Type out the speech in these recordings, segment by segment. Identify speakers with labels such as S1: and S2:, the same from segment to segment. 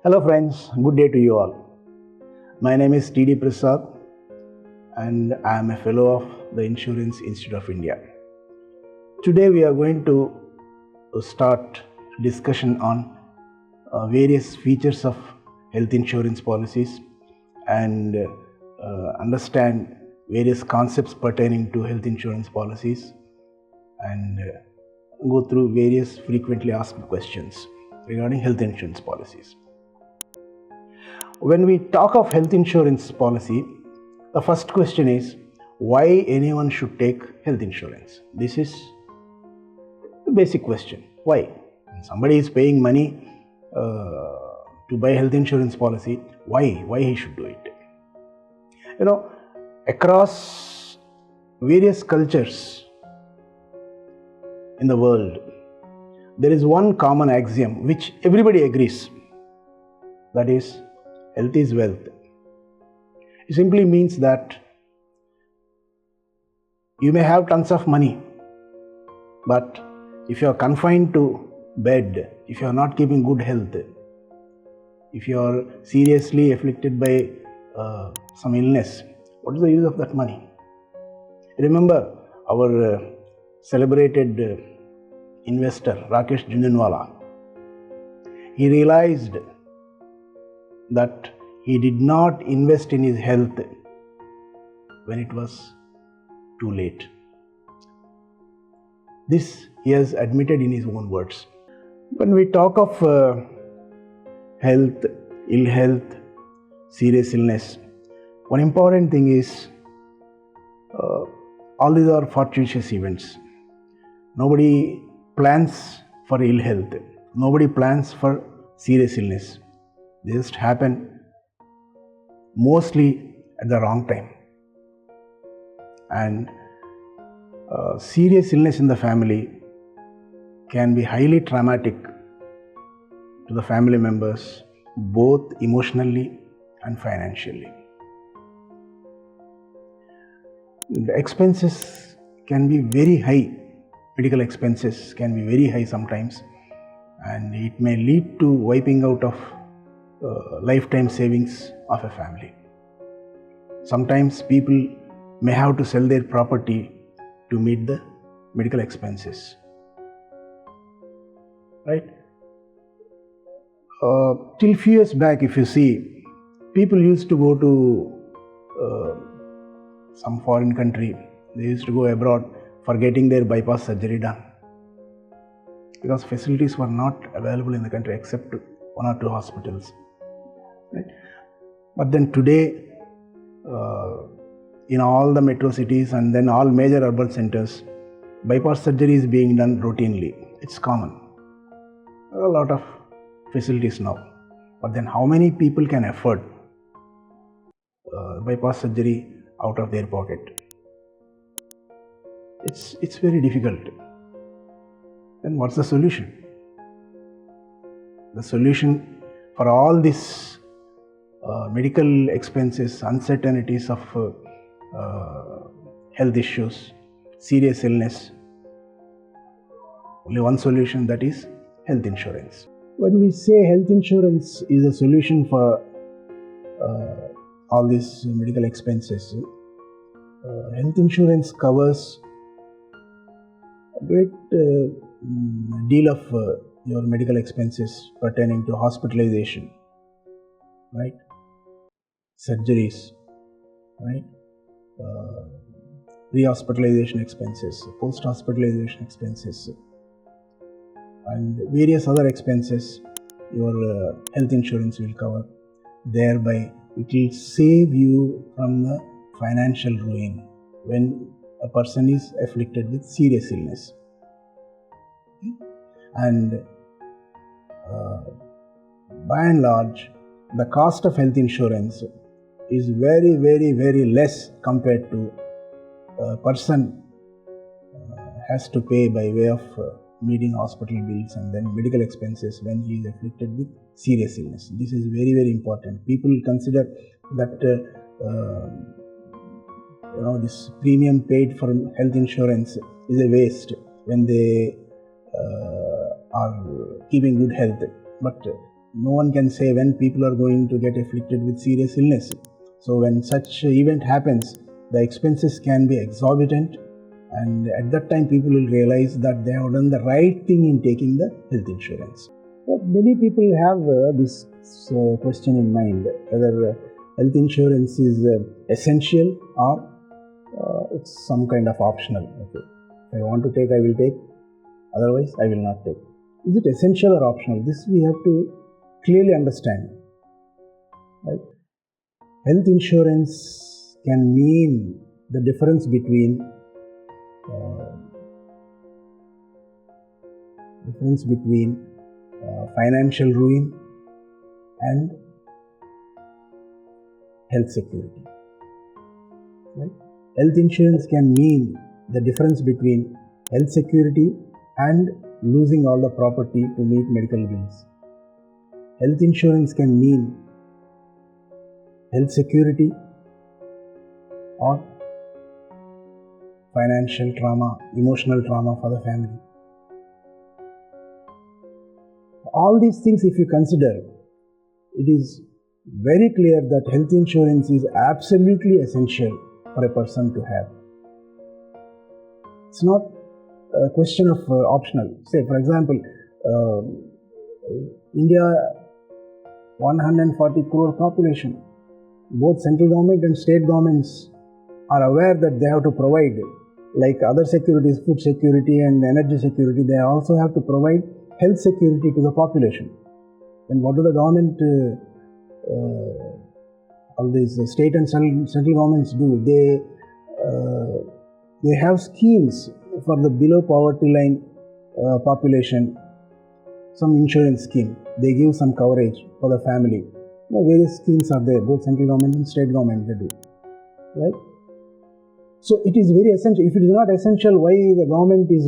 S1: Hello friends, good day to you all. My name is T.D.Prasad and I am a fellow of the Insurance Institute of India. Today we are going to start discussion on various features of health insurance policies and understand various concepts pertaining to health insurance policies and go through various frequently asked questions regarding health insurance policies. When we talk of health insurance policy, the first question is why anyone should take health insurance. This is the basic question. Why? When somebody is paying money to buy health insurance policy, why he should do it? Across various cultures in the world, there is one common axiom which everybody agrees, that is, health is wealth. It simply means that you may have tons of money, but if you are confined to bed, if you are not keeping good health, if you are seriously afflicted by some illness, what is the use of that money? Remember our celebrated investor Rakesh Jhunjhunwala. He realized that he did not invest in his health when it was too late. This he has admitted in his own words. When we talk of health, ill health, serious illness, one important thing is all these are fortuitous events. Nobody plans for ill health. Nobody plans for serious illness. They just happen mostly at the wrong time. And serious illness in the family can be highly traumatic to the family members, both emotionally and financially. The expenses can be very high. Medical expenses can be very high sometimes, and it may lead to wiping out of lifetime savings of a family. Sometimes people may have to sell their property to meet the medical expenses. Right? Till few years back, if you see, people used to go to some foreign country. They used to go abroad for getting their bypass surgery done, because facilities were not available in the country except one or two hospitals. Right? But then today, in all the metro cities and then all major urban centers, bypass surgery is being done routinely. It's common. There are a lot of facilities now. But then how many people can afford bypass surgery out of their pocket? It's very difficult. Then what's the solution? The solution for all these medical expenses, uncertainties of health issues, serious illness, only one solution, that is health insurance. When we say health insurance is a solution for all these medical expenses, health insurance covers a great deal of your medical expenses pertaining to hospitalization, right? Surgeries, right? Pre-hospitalization expenses, post-hospitalization expenses, and various other expenses your health insurance will cover. Thereby, it will save you from the financial ruin when a person is afflicted with serious illness. And by and large, the cost of health insurance is very, very, very less compared to a person has to pay by way of meeting hospital bills and then medical expenses when he is afflicted with serious illness. This is very, very important. People consider that this premium paid for health insurance is a waste when they are keeping good health. But no one can say when people are going to get afflicted with serious illness. So when such event happens, the expenses can be exorbitant, and at that time people will realize that they have done the right thing in taking the health insurance. But many people have this question in mind, whether health insurance is essential or it's some kind of optional. Okay, if I want to take, I will take, otherwise I will not take. Is it essential or optional? This we have to clearly understand. Right? Health insurance can mean the difference between financial ruin and health security. Right? Health insurance can mean the difference between health security and losing all the property to meet medical bills. Health insurance can mean health security or financial trauma, emotional trauma for the family. All these things, if you consider, it is very clear that health insurance is absolutely essential for a person to have. It's not a question of optional. Say, for example, India, 140 crore population. Both central government and state governments are aware that they have to provide, like other securities, food security and energy security, they also have to provide health security to the population. Then what do the government, all these state and central governments do? They have schemes for the below poverty line population, some insurance scheme. They give some coverage for the family. Various schemes are there, both central government and state government they do. Right? So it is very essential. If it is not essential, why the government is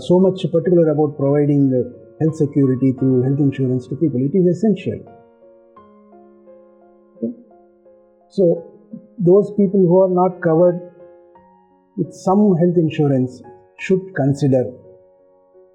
S1: so much particular about providing health security through health insurance to people? It is essential. Okay? So those people who are not covered with some health insurance should consider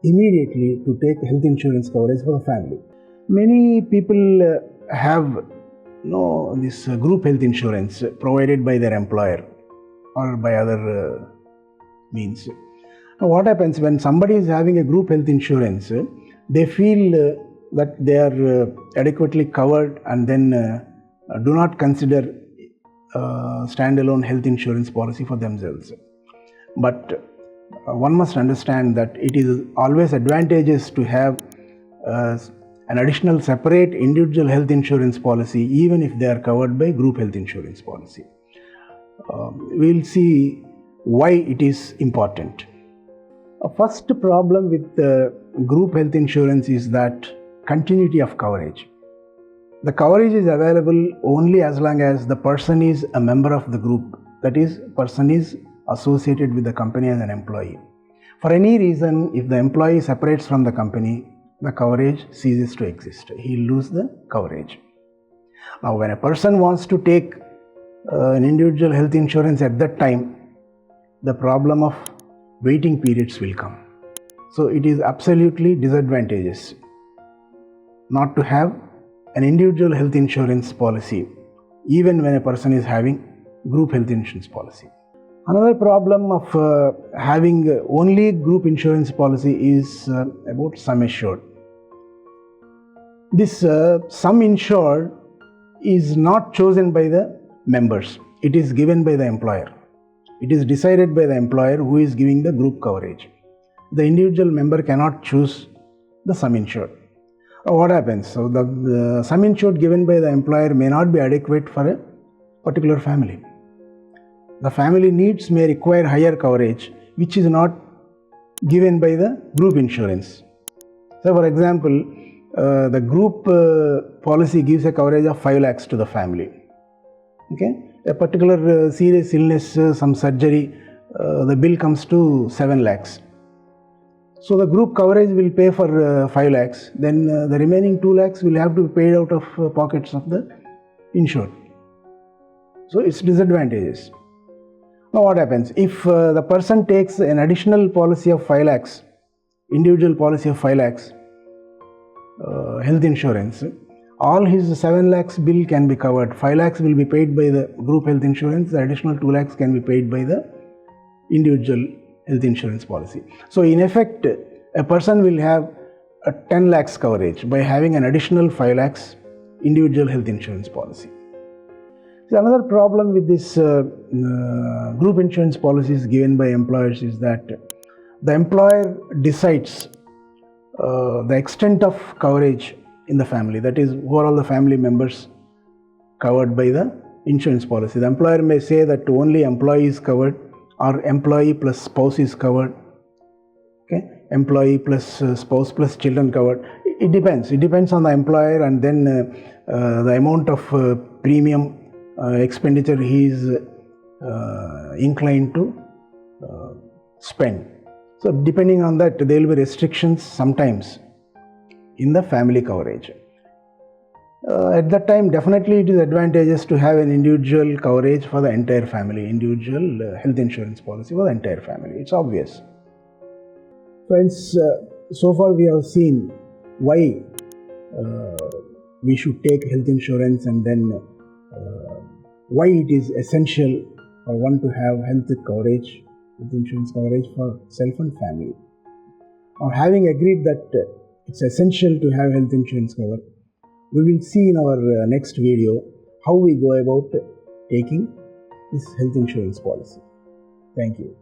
S1: immediately to take health insurance coverage for the family. Many people have this group health insurance provided by their employer or by other means. Now, what happens when somebody is having a group health insurance, they feel that they are adequately covered and then do not consider standalone health insurance policy for themselves. But one must understand that it is always advantageous to have an additional separate individual health insurance policy, even if they are covered by group health insurance policy. We will see why it is important. First problem with group health insurance is that continuity of coverage. The coverage is available only as long as the person is a member of the group, that is, person is associated with the company as an employee. For any reason, if the employee separates from the company, the coverage ceases to exist. He will lose the coverage. Now, when a person wants to take an individual health insurance at that time, the problem of waiting periods will come. So it is absolutely disadvantageous not to have an individual health insurance policy, even when a person is having group health insurance policy. Another problem of having only group insurance policy is about sum assured. This sum insured is not chosen by the members. It is given by the employer. It is decided by the employer who is giving the group coverage. The individual member cannot choose the sum insured. What happens? So the sum insured given by the employer may not be adequate for a particular family. The family needs may require higher coverage, which is not given by the group insurance. So, for example, the group policy gives a coverage of 5 lakhs to the family. Okay, a particular serious illness, some surgery, the bill comes to 7 lakhs. So the group coverage will pay for 5 lakhs. Then the remaining 2 lakhs will have to be paid out of pockets of the insured. So it's disadvantageous. Now what happens? If the person takes an additional policy of 5 lakhs, individual policy of 5 lakhs, health insurance, all his 7 lakhs bill can be covered. 5 lakhs will be paid by the group health insurance, the additional 2 lakhs can be paid by the individual health insurance policy. So in effect, a person will have a 10 lakhs coverage by having an additional 5 lakhs individual health insurance policy. So another problem with this group insurance policies given by employers is that the employer decides the extent of coverage in the family, that is, who are all the family members covered by the insurance policy. The employer may say that only employee is covered, or employee plus spouse is covered, okay, employee plus spouse plus children covered. It depends on the employer, and then the amount of premium expenditure he is inclined to spend. So depending on that, there will be restrictions sometimes in the family coverage. At that time, definitely it is advantageous to have an individual coverage for the entire family, individual health insurance policy for the entire family. It's obvious. Friends, so far we have seen why we should take health insurance, and then why it is essential for one to have health coverage, health insurance coverage for self and family. Now, having agreed that it's essential to have health insurance cover, we will see in our next video how we go about taking this health insurance policy. Thank you.